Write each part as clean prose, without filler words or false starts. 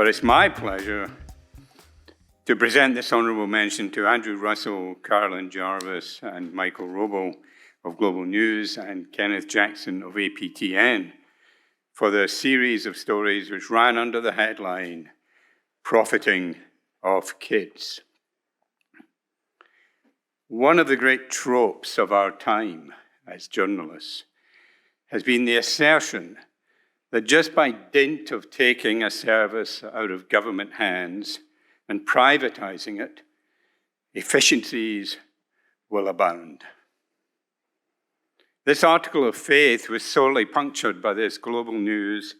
But it's my pleasure to present this honourable mention to Andrew Russell, Carolyn, Jarvis, and Michael Roble of Global News, and Kenneth Jackson of APTN for their series of stories which ran under the headline, Profiting Off Kids. One of the great tropes of our time as journalists has been the assertion that just by dint of taking a service out of government hands and privatizing it, efficiencies will abound. This article of faith was sorely punctured by this Global News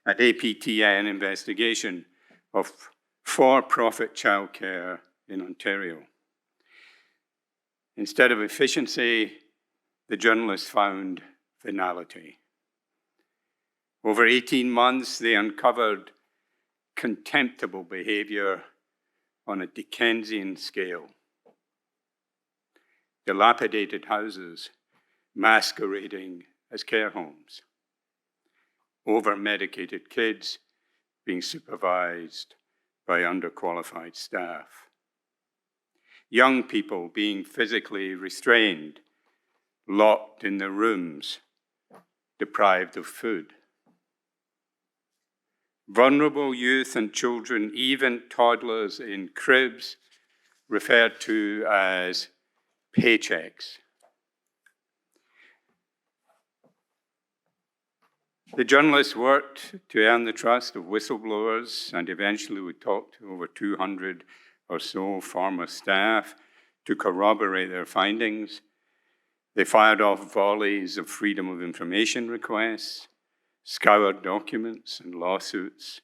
and APTN investigation of for-profit childcare in Ontario. Instead of efficiency, the journalists found venality. Over 18 months, they uncovered contemptible behavior on a Dickensian scale. Dilapidated houses masquerading as care homes. Over-medicated kids being supervised by underqualified staff. Young people being physically restrained, locked in their rooms, deprived of food. Vulnerable youth and children, even toddlers in cribs, referred to as paychecks. The journalists worked to earn the trust of whistleblowers, and eventually we talked to over 200 or so former staff to corroborate their findings. They fired off volleys of freedom of information requests, scoured documents and lawsuits,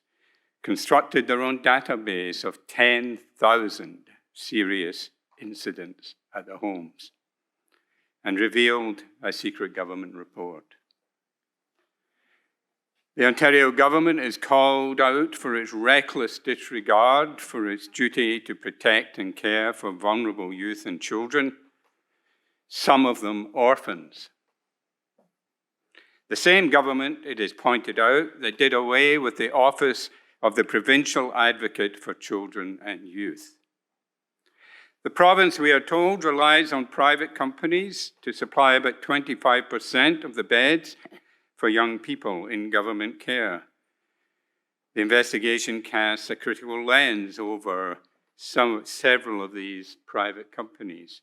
constructed their own database of 10,000 serious incidents at the homes, and revealed a secret government report. The Ontario government is called out for its reckless disregard for its duty to protect and care for vulnerable youth and children, some of them orphans. The same government, it is pointed out, that did away with the office of the Provincial Advocate for Children and Youth. The province, we are told, relies on private companies to supply about 25% of the beds for young people in government care. The investigation casts a critical lens over several of these private companies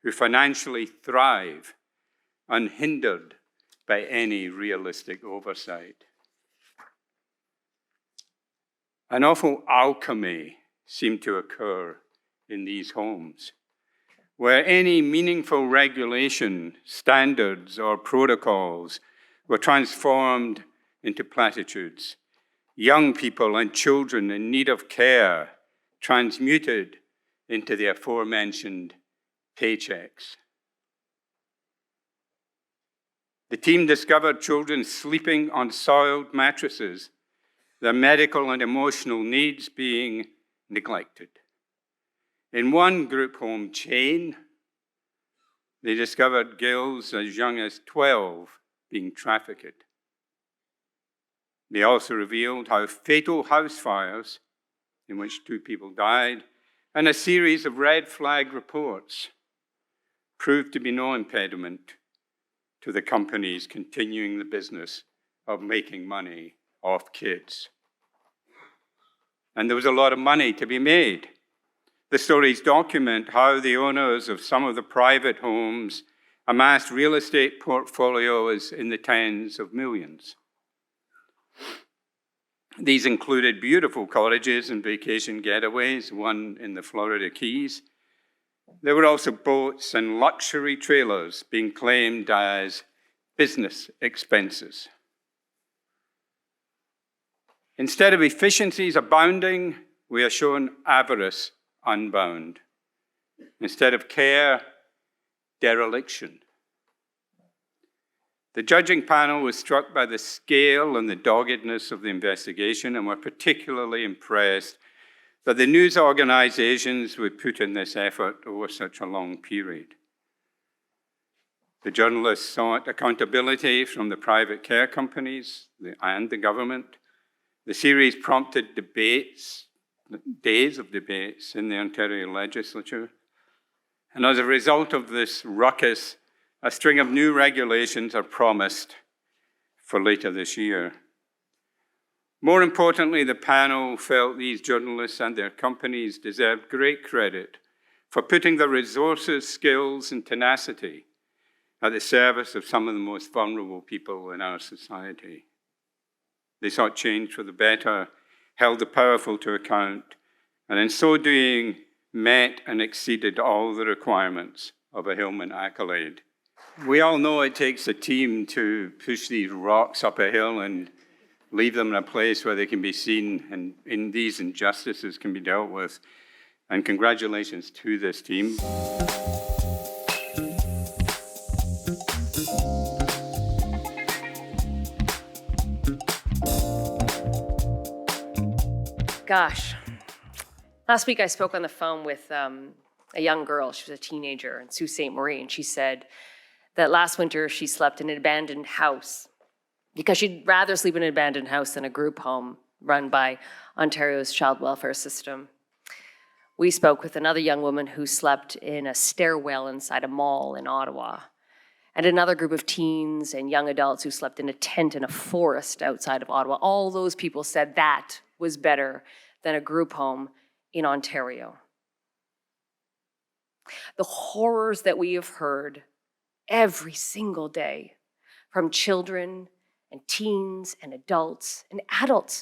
who financially thrive unhindered by any realistic oversight. An awful alchemy seemed to occur in these homes, where any meaningful regulation, standards, or protocols were transformed into platitudes. Young people and children in need of care transmuted into the aforementioned paychecks. The team discovered children sleeping on soiled mattresses, their medical and emotional needs being neglected. In one group home chain, they discovered girls as young as 12 being trafficked. They also revealed how fatal house fires, in which 2 people died, and a series of red flag reports proved to be no impediment to the companies continuing the business of making money off kids. And there was a lot of money to be made. The stories document how the owners of some of the private homes amassed real estate portfolios in the tens of millions. These included beautiful cottages and vacation getaways, one in the Florida Keys. There were also boats and luxury trailers being claimed as business expenses. Instead of efficiencies abounding, we are shown avarice unbound. Instead of care, dereliction. The judging panel was struck by the scale and the doggedness of the investigation and were particularly impressed that the news organizations would put in this effort over such a long period. The journalists sought accountability from the private care companies and the government, The series prompted days of debates in the Ontario legislature. And as a result of this ruckus, a string of new regulations are promised for later this year. More importantly, the panel felt these journalists and their companies deserved great credit for putting their resources, skills, and tenacity at the service of some of the most vulnerable people in our society. They sought change for the better, held the powerful to account, and in so doing, met and exceeded all the requirements of a Hillman accolade. We all know it takes a team to push these rocks up a hill and leave them in a place where they can be seen and these injustices can be dealt with. And congratulations to this team. Gosh, last week I spoke on the phone with a young girl. She was a teenager in Sault Ste. Marie, and she said that last winter she slept in an abandoned house because she'd rather sleep in an abandoned house than a group home run by Ontario's child welfare system. We spoke with another young woman who slept in a stairwell inside a mall in Ottawa, and another group of teens and young adults who slept in a tent in a forest outside of Ottawa. All those people said that was better than a group home in Ontario. The horrors that we have heard every single day from children and teens and adults,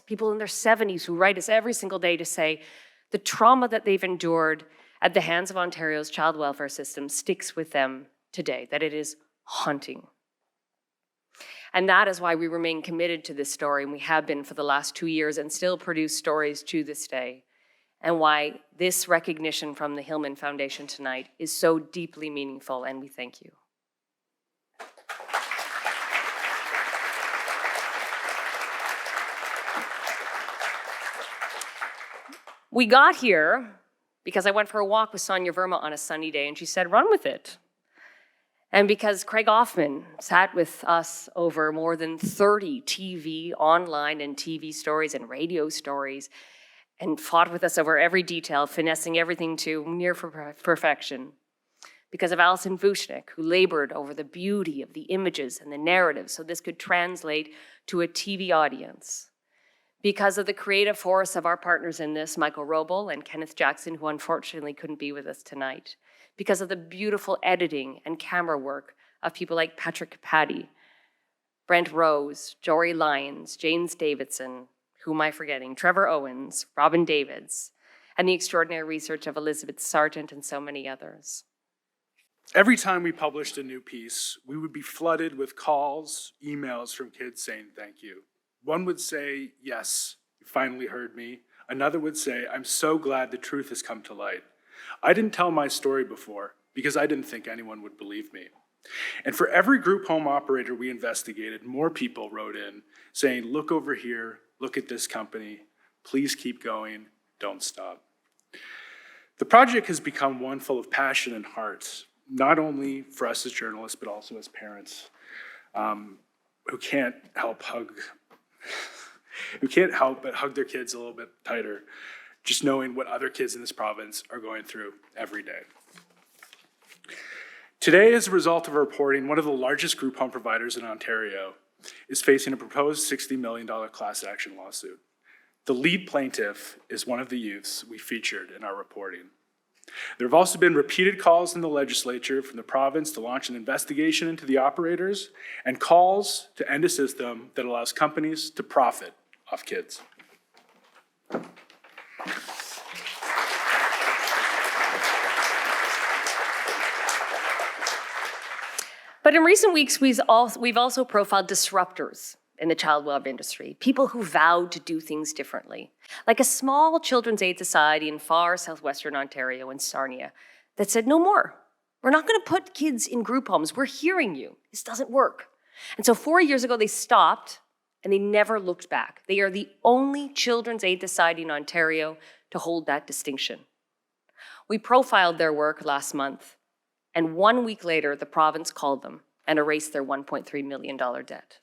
people in their 70s who write us every single day to say the trauma that they've endured at the hands of Ontario's child welfare system sticks with them today, that it is haunting. And that is why we remain committed to this story, and we have been for the last 2 years and still produce stories to this day, and why this recognition from the Hillman Foundation tonight is so deeply meaningful, and we thank you. We got here because I went for a walk with Sonia Verma on a sunny day, and she said, run with it. And because Craig Hoffman sat with us over more than 30 TV, online and TV stories and radio stories, and fought with us over every detail, finessing everything to near perfection. Because of Alison Vuchnik, who labored over the beauty of the images and the narrative so this could translate to a TV audience. Because of the creative force of our partners in this, Michael Honourable and Kenneth Jackson, who unfortunately couldn't be with us tonight. Because of the beautiful editing and camera work of people like Patrick Capatti, Brent Rose, Jory Lyons, James Davidson, who am I forgetting, Trevor Owens, Robin Davids, and the extraordinary research of Elizabeth Sargent and so many others. Every time we published a new piece, we would be flooded with calls, emails from kids saying thank you. One would say, yes, you finally heard me. Another would say, I'm so glad the truth has come to light. I didn't tell my story before because I didn't think anyone would believe me. And for every group home operator we investigated, more people wrote in saying, look over here, look at this company, please keep going, don't stop. The project has become one full of passion and heart, not only for us as journalists, but also as parents who can't help but hug their kids a little bit tighter, just knowing what other kids in this province are going through every day. Today, as a result of our reporting, one of the largest group home providers in Ontario is facing a proposed $60 million class action lawsuit. The lead plaintiff is one of the youths we featured in our reporting. There have also been repeated calls in the legislature from the province to launch an investigation into the operators and calls to end a system that allows companies to profit off kids. But in recent weeks, we've also profiled disruptors in the child welfare industry, people who vowed to do things differently, like a small children's aid society in far southwestern Ontario in Sarnia that said, no more. We're not going to put kids in group homes. We're hearing you. This doesn't work. And so 4 years ago, they stopped and they never looked back. They are the only children's aid society in Ontario to hold that distinction. We profiled their work last month, and 1 week later, the province called them and erased their $1.3 million debt.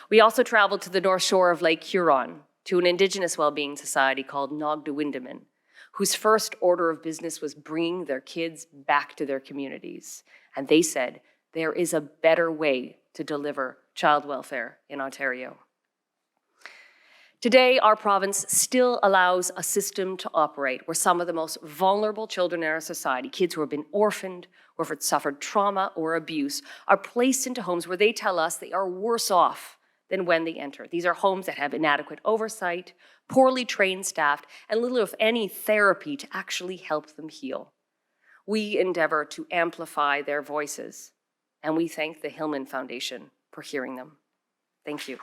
We also traveled to the North Shore of Lake Huron to an Indigenous wellbeing society called Nogdawindamin, whose first order of business was bringing their kids back to their communities. And they said, there is a better way to deliver child welfare in Ontario. Today, our province still allows a system to operate where some of the most vulnerable children in our society, kids who have been orphaned or have suffered trauma or abuse, are placed into homes where they tell us they are worse off than when they enter. These are homes that have inadequate oversight, poorly trained staff, and little if any therapy to actually help them heal. We endeavor to amplify their voices, and we thank the Hillman Foundation for hearing them. Thank you.